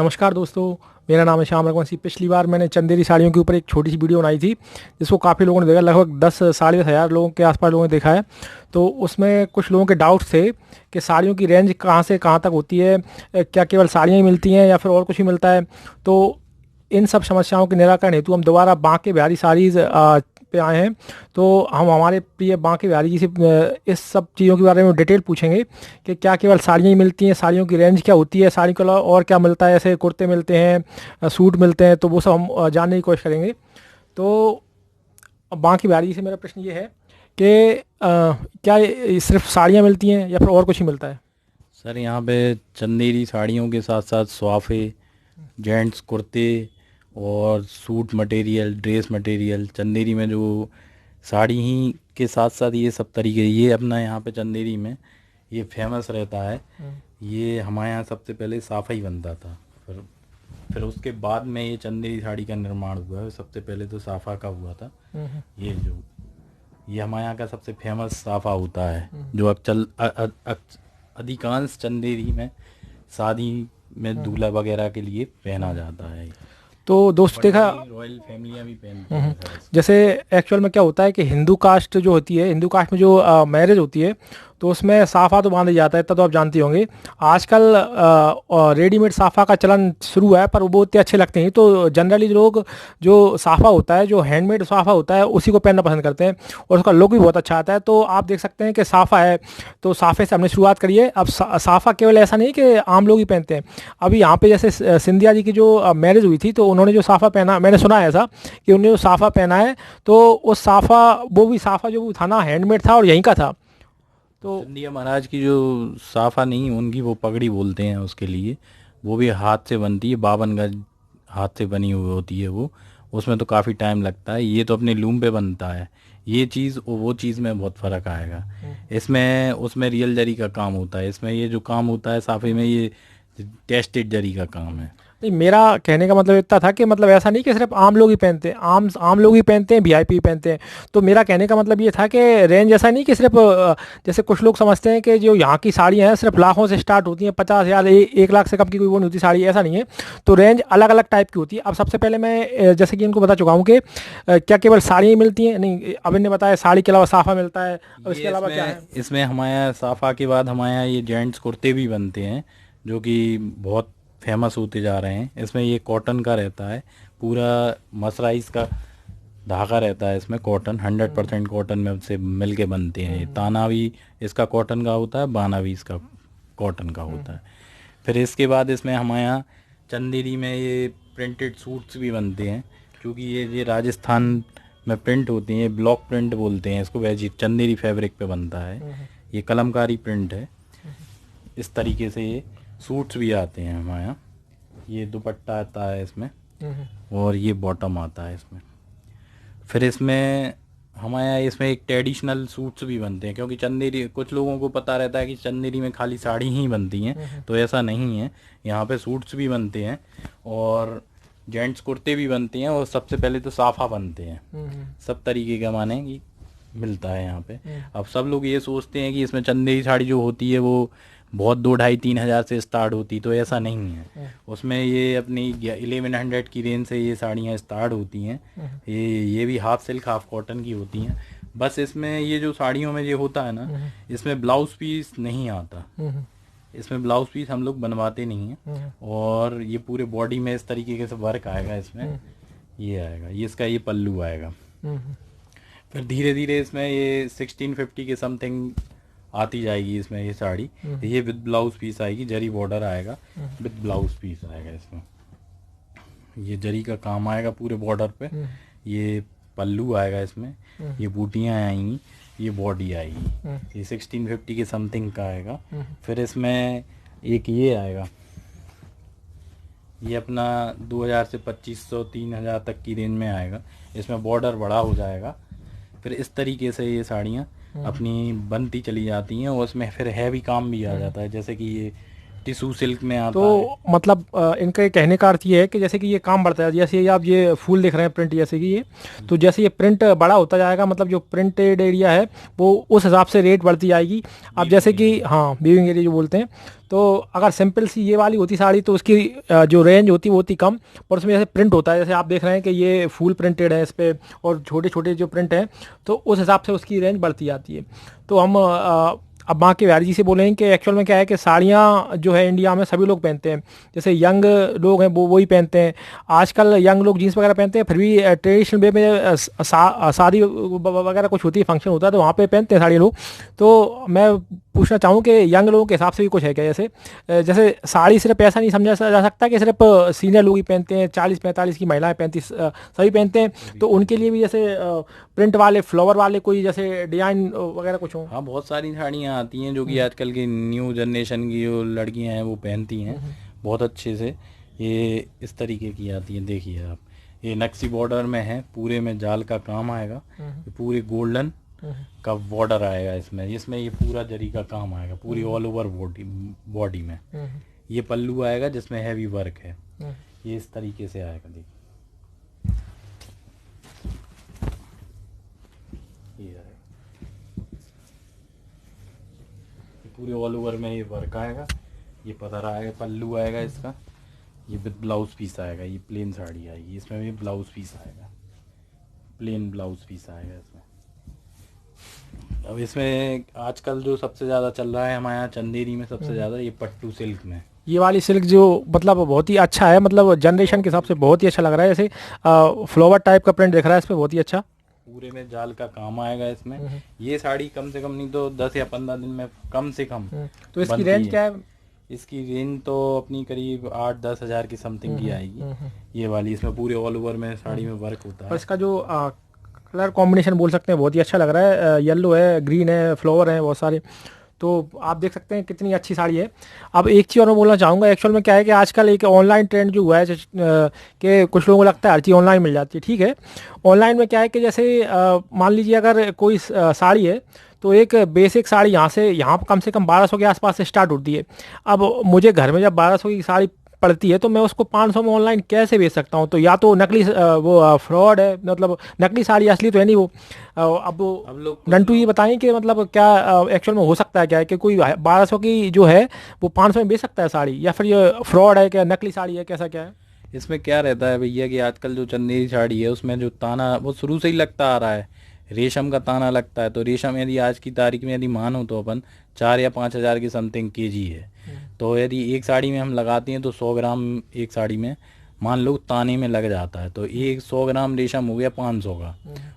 नमस्कार दोस्तों, मेरा नाम है श्याम रघुवंशी। पिछली बार मैंने चंदेरी साड़ियों के ऊपर एक छोटी सी वीडियो बनाई थी जिसको काफ़ी लोगों ने देखा, लगभग 10 साढ़े 10 हज़ार लोगों के आसपास लोगों ने देखा है। तो उसमें कुछ लोगों के डाउट्स थे कि साड़ियों की रेंज कहाँ से कहाँ तक होती है, क्या केवल साड़ियाँ ही मिलती हैं या फिर और कुछ भी मिलता है। तो इन सब समस्याओं के निराकरण हेतु हम दोबारा बांके बिहारी साड़ीज़ पे आए हैं। तो हम हमारे प्रिय बांके बिहारी जी से इस सब चीज़ों के बारे में डिटेल पूछेंगे कि क्या केवल साड़ियाँ ही मिलती हैं, साड़ियों की रेंज क्या होती है, साड़ी के अलावा और क्या मिलता है, जैसे कुर्ते मिलते हैं, सूट मिलते हैं, तो वो सब हम जानने की कोशिश करेंगे। तो बांके बिहारी जी से मेरा प्रश्न ये है कि क्या ये सिर्फ साड़ियाँ मिलती हैं या फिर और कुछ ही मिलता है? सर यहाँ पे चंदेरी साड़ियों के साथ साथ स्वाफे, जेंट्स कुर्ते और suit material, dress material, Chanderi में जो साड़ी ही के साथ साथ ये सब तरीके, ये अपना यहाँ पे चंदेरी में ये फेमस रहता है। ये हमारे यहाँ सबसे पहले साफा ही बनता था। फिर उसके बाद में ये चंदेरी साड़ी का निर्माण हुआ है। सबसे पहले तो साफा का हुआ था। ये हमारे यहाँ का सबसे फेमस साफा होता है जो अधिकांश चंदेरी में शादी में दूल्हा वगैरह के लिए पहना जाता है। तो दोस्त बड़ी देखा, बड़ी रॉयल फैमिलियाँ भी पहनती हैं सर इसको। जैसे एक्चुअल में क्या होता है कि हिंदू कास्ट जो होती है, हिंदू कास्ट में जो मैरिज होती है तो उसमें साफ़ा तो बांधा जाता है, इतना तो आप जानते होंगे। आजकल रेडीमेड साफ़ा का चलन शुरू हुआ है पर वो इतने अच्छे लगते हैं। तो जनरली लोग जो साफ़ा होता है, जो हैंडमेड साफ़ा होता है, उसी को पहनना पसंद करते हैं और उसका लुक भी बहुत अच्छा आता है। तो आप देख सकते हैं कि साफ़ा है, तो साफ़े से हमने शुरुआत करी है। अब साफ़ा केवल ऐसा नहीं कि आम लोग ही पहनते हैं। अभी यहाँ पे जैसे सिंधिया जी की जो मैरिज हुई थी तो उन्होंने जो साफ़ा पहना, मैंने सुना है ऐसा कि उन्होंने जो साफ़ा पहना है तो उस साफ़ा, वो भी साफ़ा जो था ना, हैंडमेड था और यहीं का था। तो सिंधिया महाराज की जो साफा नहीं, उनकी वो पगड़ी बोलते हैं उसके लिए। वो भी हाथ से बनती है, 52 गज हाथ से बनी हुई होती है वो। उसमें तो काफ़ी टाइम लगता है। ये तो अपने लूम पे बनता है। ये चीज़ और वो चीज़ में बहुत फ़र्क आएगा। इसमें उसमें रियल जरी का काम होता है, इसमें ये जो काम होता है साफे में, ये टेस्टेड जरी का काम है। नहीं, मेरा कहने का मतलब इतना था कि मतलब ऐसा नहीं कि सिर्फ आम लोग ही पहनते हैं, आम लोग ही पहनते हैं, वीआईपी पहनते हैं। तो मेरा कहने का मतलब ये था कि रेंज ऐसा नहीं कि सिर्फ जैसे कुछ लोग समझते हैं कि जो यहाँ की साड़ियाँ हैं सिर्फ लाखों से स्टार्ट होती हैं, 50,000 1 लाख से कम की कोई वो नहीं होती साड़ी, ऐसा नहीं है। तो रेंज अलग अलग टाइप की होती है। अब सबसे पहले मैं जैसे कि इनको बता चुका हूँ कि क्या केवल साड़ियाँ ही मिलती हैं? नहीं, अब इन्हें बताया साड़ी के अलावा साफा मिलता है। अब इसके ये अलावा क्या इसमें है? इसमें हमारे यहाँ साफा के बाद हमारे यहाँ ये जेंट्स कुर्ते भी बनते हैं जो कि बहुत फेमस होते जा रहे हैं। इसमें ये कॉटन का रहता है, पूरा मसराइज का धागा रहता है इसमें। कॉटन 100% कॉटन में से मिल के बनते हैं। ये ताना भी इसका कॉटन का होता है, बाना भी इसका कॉटन का होता है। फिर इसके बाद इसमें हमारे यहाँ चंदेरी में ये प्रिंटेड सूट्स भी बनते हैं, क्योंकि ये राजस्थान में प्रिंट होती हैं। ब्लॉक प्रिंट बोलते हैं इसको, वैसे चंदेरी फैब्रिक पे बनता है। ये कलमकारी प्रिंट है। इस तरीके से ये सूट्स भी आते हैं हमारे यहाँ। ये दुपट्टा आता है इसमें और ये बॉटम आता है इसमें। फिर इसमें हमारे यहाँ इसमें एक ट्रेडिशनल सूट्स भी बनते हैं, क्योंकि चंदेरी, कुछ लोगों को पता रहता है कि चंदेरी में खाली साड़ी ही बनती हैं, तो ऐसा नहीं है। यहाँ पे सूट्स भी बनते हैं और जेंट्स कुर्ते भी बनते हैं और सबसे पहले तो साफा बनते हैं। सब तरीके का माने कि मिलता है यहाँ पे। अब सब लोग ये सोचते हैं कि इसमें चंदेरी साड़ी जो होती है वो बहुत 2 ढाई 3 हज़ार से स्टार्ट होती, तो ऐसा नहीं है। उसमें ये अपनी 1100 की रेंज से ये साड़ियाँ स्टार्ट होती हैं। ये भी हाफ सिल्क हाफ कॉटन की होती हैं। बस इसमें ये जो साड़ियों में ये होता है ना, इसमें ब्लाउज पीस नहीं आता। इसमें ब्लाउज पीस हम लोग बनवाते नहीं हैं। और ये पूरे बॉडी में इस तरीके से वर्क आएगा इसमें। ये आएगा, ये इसका ये पल्लू आएगा। फिर धीरे धीरे इसमें ये 1650 के समथिंग आती जाएगी इसमें ये साड़ी। ये विद ब्लाउज पीस आएगी, जरी बॉर्डर आएगा, विद ब्लाउज पीस आएगा इसमें। ये जरी का काम आएगा पूरे बॉर्डर पे। ये पल्लू आएगा इसमें, ये बूटियाँ आएंगी, ये बॉडी आएगी। ये 1650 के समथिंग का आएगा। फिर इसमें एक ये आएगा, ये अपना 2000 से 2500 3000 तक की रेंज में आएगा। इसमें बॉर्डर बड़ा हो जाएगा। फिर इस तरीके से ये साड़ियाँ अपनी बनती चली जाती हैं और उसमें फिर हैवी काम भी आ जाता है। जैसे कि ये टिश्यू सिल्क में आता तो है। मतलब इनका ये कहने का अर्थ ये है कि जैसे कि ये काम बढ़ता है, जैसे ये आप ये फूल देख रहे हैं प्रिंट जैसे कि ये, तो जैसे ये प्रिंट बड़ा होता जाएगा, मतलब जो प्रिंटेड एरिया है वो उस हिसाब से रेट बढ़ती जाएगी। अब जैसे वीविंग कि एरिया। हाँ, वीविंग एरिया जो बोलते हैं, तो अगर सिंपल सी ये वाली होती साड़ी तो उसकी जो रेंज होती वो होती कम, पर उसमें जैसे प्रिंट होता है, जैसे आप देख रहे हैं कि ये फुल प्रिंटेड है इस पे, और छोटे छोटे जो प्रिंट हैं, तो उस हिसाब से उसकी रेंज बढ़ती जाती है। तो हम अब माँ के बिहारी जी से बोलेंगे कि एक्चुअल में क्या है कि साड़ियाँ जो है इंडिया में सभी लोग पहनते हैं, जैसे यंग लोग हैं वो वही पहनते हैं। आजकल यंग लोग जीन्स वगैरह पहनते हैं, फिर भी ट्रेडिशनल वे में शादी वगैरह कुछ होती है, फंक्शन होता है, तो वहाँ पे पहनते हैं साड़ी लोग। तो मैं पूछना चाहूँ कि यंग लोगों के हिसाब से भी कुछ है क्या, जैसे जैसे साड़ी सिर्फ ऐसा नहीं समझा जा सकता कि सिर्फ सीनियर लोग ही पहनते हैं, 40-45 की महिलाएं 35 सभी पहनते हैं, सभी तो उनके पहनते लिए हैं। भी जैसे प्रिंट वाले फ्लावर वाले कोई जैसे डिजाइन वगैरह कुछ हो। हाँ, बहुत सारी साड़ियाँ आती हैं जो कि आजकल की न्यू जनरेशन की जो लड़कियां हैं वो पहनती हैं बहुत अच्छे से। ये इस तरीके की आती हैं, देखिए आप, ये नक्शी बॉर्डर में है, पूरे में जाल का काम आएगा, ये पूरे गोल्डन का बॉर्डर आएगा इसमें, इसमें ये पूरा जरी का काम आएगा पूरी ऑल ओवर बॉडी बॉडी में। ये पल्लू आएगा जिसमें हैवी वर्क है, ये इस तरीके से आएगा, देखिए ये आएगा, ये पूरे ऑल ओवर में ये वर्क आएगा, ये पदर आएगा, पल्लू आएगा इसका, ये विद ब्लाउज पीस आएगा, ये प्लेन साड़ी आएगी, इसमें भी ब्लाउज पीस आएगा, प्लेन ब्लाउज पीस आएगा इसमें। अब इसमें आजकल जो सबसे ज़्यादा चल रहा है हमारे यहाँ चंदेरी में सबसे ज़्यादा, ये पट्टू सिल्क में। ये वाली सिल्क जो मतलब बहुत ही अच्छा है, मतलब जनरेशन के हिसाब से बहुत ही अच्छा लग रहा है, जैसे फ्लावर टाइप का प्रिंट दिख रहा है इस पे, बहुत ही अच्छा। पूरे में जाल का काम आएगा इसमें। ये साड़ी कम से कम नहीं तो 10 या 15 दिन में कम से कम तो इसकी बनती रेंज है। क्या है? इसकी रेंज तो अपनी करीब 8-10 हज़ार की समथिंग की आएगी ये वाली। इसमें पूरे ऑल ओवर में साड़ी में वर्क होता और है। इसका जो कलर कॉम्बिनेशन बोल सकते हैं बहुत ही अच्छा लग रहा है, येलो है, ग्रीन है, फ्लावर है बहुत सारे, तो आप देख सकते हैं कितनी अच्छी साड़ी है। अब एक चीज़ और मैं बोलना चाहूँगा, एक्चुअल में क्या है कि आजकल एक ऑनलाइन ट्रेंड जो हुआ है, कि कुछ लोगों को लगता है हर चीज़ ऑनलाइन मिल जाती है, ठीक है। ऑनलाइन में क्या है कि जैसे मान लीजिए अगर कोई साड़ी है, तो एक बेसिक साड़ी यहाँ कम से कम 1200 के आसपास से स्टार्ट होती है। अब मुझे घर में जब 1200 की साड़ी पड़ती है तो मैं उसको 500 में ऑनलाइन कैसे बेच सकता हूँ? तो या तो नकली वो फ्रॉड है, मतलब नकली साड़ी, असली तो है नहीं वो। अब अब लोग कुछ नंटू ये लोग बताएं कि मतलब क्या एक्चुअल में हो सकता है क्या है कि कोई 1200 की जो है वो 500 में बेच सकता है साड़ी, या फिर ये फ्रॉड है, क्या नकली साड़ी है, कैसा क्या है? इसमें क्या रहता है भैया कि आजकल जो चंदेरी साड़ी है उसमें जो ताना वो शुरू से ही लगता आ रहा है, रेशम का ताना लगता है। तो रेशम यदि आज की तारीख में यदि मानो तो अपन 4 या 5 हज़ार की समथिंग केजी है। तो यदि एक साड़ी में हम लगाते हैं तो 100 ग्राम एक साड़ी में मान लो ताने में लग जाता है, तो एक 100 ग्राम रेशम हो गया 500 का।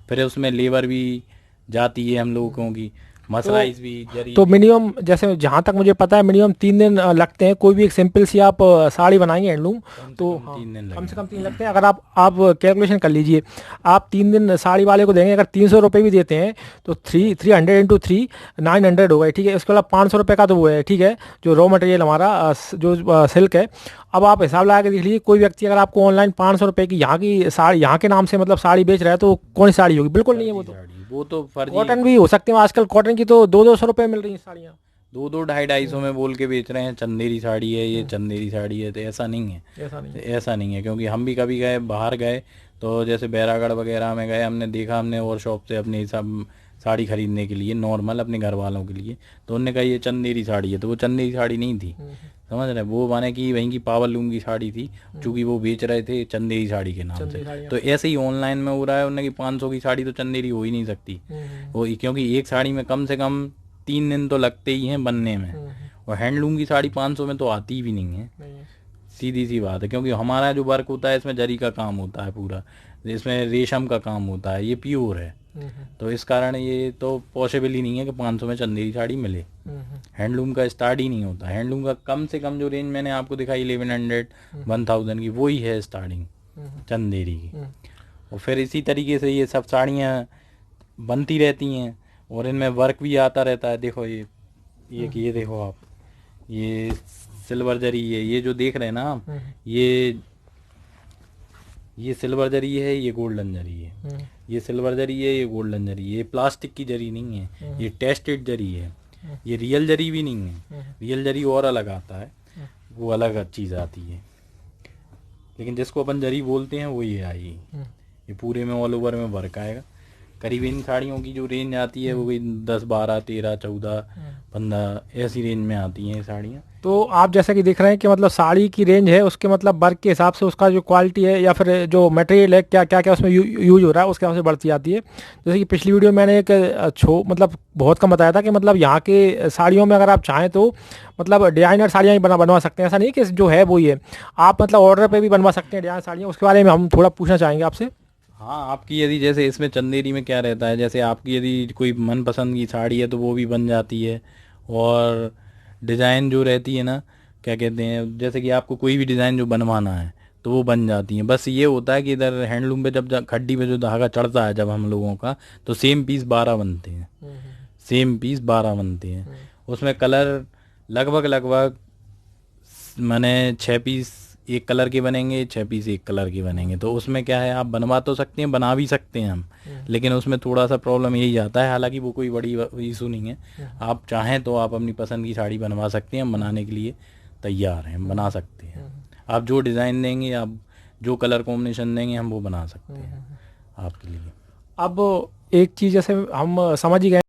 फिर उसमें लेबर भी जाती है हम लोगों की, मसराइज भी, जरी तो भी। मिनिमम जैसे जहाँ तक मुझे पता है मिनिमम 3 दिन लगते हैं, कोई भी एक सिंपल सी आप साड़ी बनाएंगे हैंडलूम, कम से तो कम हाँ 3 दिन कम से कम लगेंगे। 3 लगते हैं। अगर आप कैलकुलेशन कर लीजिए, आप 3 दिन साड़ी वाले को देंगे, अगर 300 रुपये भी देते हैं तो 300 इंटू 3 900 हो गए, ठीक है। उसके बाद 500 रुपये का तो वो है, ठीक है, जो रॉ मटेरियल हमारा जो सिल्क है। अब आप हिसाब लगा के देख लीजिए, कोई व्यक्ति अगर आपको ऑनलाइन 500 रुपये की यहाँ की साड़ी, यहाँ के नाम से मतलब साड़ी बेच रहा है, तो कौन सी साड़ी होगी? बिल्कुल नहीं है वो फर्जी तो। साड़ी, वो तो फर्जी। कॉटन भी हो सकते हैं आजकल, कॉटन की तो 200-200 रुपये मिल रही हैं साड़ियाँ। 200-250-250 में बोल के बेच रहे हैं चंदेरी साड़ी है, ये चंदेरी साड़ी है, तो ऐसा नहीं है। ऐसा नहीं है। ऐसा नहीं है, क्योंकि हम भी कभी गए, बाहर गए, तो जैसे बैरागढ़ वगैरह में गए, हमने देखा, हमने और शॉप से अपने सब साड़ी खरीदने के लिए नॉर्मल अपने घर वालों के लिए, तो उन्होंने कहा ये चंदेरी साड़ी है, तो वो चंदेरी साड़ी नहीं थी। समझ रहे हैं? वो माने कि वहीं की पावर लूम की साड़ी थी, चूँकि वो बेच रहे थे चंदेरी साड़ी के नाम से। चंदेरी साड़ियाँ। तो ऐसे ही ऑनलाइन में हो रहा है उन्हें कि 500 की साड़ी तो चंदेरी हो ही नहीं सकती वो, क्योंकि एक साड़ी में कम से कम 3 दिन तो लगते ही हैं बनने में, और हैंडलूम की साड़ी 500 में तो आती भी नहीं है। नहीं है। सीधी सी बात है, क्योंकि हमारा जो वर्क होता है इसमें जरी का काम होता है पूरा, इसमें रेशम का काम होता है, ये प्योर है। तो इस कारण ये तो पॉसिबल ही नहीं है कि 500 में चंदेरी साड़ी मिले। हैंडलूम का स्टार्ट ही नहीं होता। हैंडलूम का कम से कम जो रेंज मैंने आपको दिखाई 1100-1000 की, वही है स्टार्टिंग चंदेरी की। और फिर इसी तरीके से ये सब साड़ियाँ बनती रहती हैं और इनमें वर्क भी आता रहता है। देखो ये देखो आप, ये सिल्वर जरी है, ये जो देख रहे हैं ना आप, ये सिल्वर जरी है, ये गोल्डन जरी है। ये सिल्वर जरी है, ये गोल्डन जरी है। ये प्लास्टिक की जरी नहीं है, ये टेस्टेड जरी है। ये रियल जरी भी नहीं है, रियल जरी और अलग आता है। वो अलग चीज़ आती है। लेकिन जिसको अपन जरी बोलते हैं वो ये आई, ये पूरे में ऑल ओवर में वर्क आएगा। करीब इन साड़ियों की जो रेंज आती है वो भी 10, 12, 13, 14, 15 ऐसी रेंज में आती हैं ये साड़ियाँ। तो आप जैसा कि देख रहे हैं कि मतलब साड़ी की रेंज है उसके मतलब वर्क के हिसाब से उसका जो क्वालिटी है या फिर जो मटेरियल है क्या क्या क्या उसमें यूज हो रहा है उसके हिसाब से बढ़ती जाती है। जैसे कि पिछली वीडियो में मैंने एक मतलब बहुत कम बताया था कि मतलब यहाँ के साड़ियों में अगर आप चाहें तो मतलब डिजाइनर साड़ियाँ ही बनवा सकते हैं, ऐसा नहीं कि जो है वो ही है, आप मतलब ऑर्डर पे भी बनवा सकते हैं डिजाइन साड़ियाँ। उसके बारे में हम थोड़ा पूछना चाहेंगे आपसे। हाँ, आपकी यदि जैसे इसमें चंदेरी में क्या रहता है, जैसे आपकी यदि कोई मनपसंद की साड़ी है तो वो भी बन जाती है। और डिज़ाइन जो रहती है ना, क्या कहते हैं, जैसे कि आपको कोई भी डिज़ाइन जो बनवाना है तो वो बन जाती है। बस ये होता है कि इधर हैंडलूम पे जब खड्डी पे जो धागा चढ़ता है जब हम लोगों का, तो सेम पीस 12 बनते हैं, सेम पीस 12 बनते हैं। उसमें कलर लगभग लगभग मैंने 6 पीस एक कलर के बनेंगे, 6 पीस एक कलर के बनेंगे। तो उसमें क्या है, आप बनवा तो सकते हैं, बना भी सकते हैं हम, लेकिन उसमें थोड़ा सा प्रॉब्लम यही आता है। हालांकि वो कोई बड़ी इशू नहीं है, आप चाहें तो आप अपनी पसंद की साड़ी बनवा सकते हैं, हम बनाने के लिए तैयार हैं, हम बना सकते हैं। आप जो डिज़ाइन देंगे, आप जो कलर कॉम्बिनेशन देंगे, हम वो बना सकते हैं आपके लिए। अब एक चीज़ जैसे हम समझ ही गए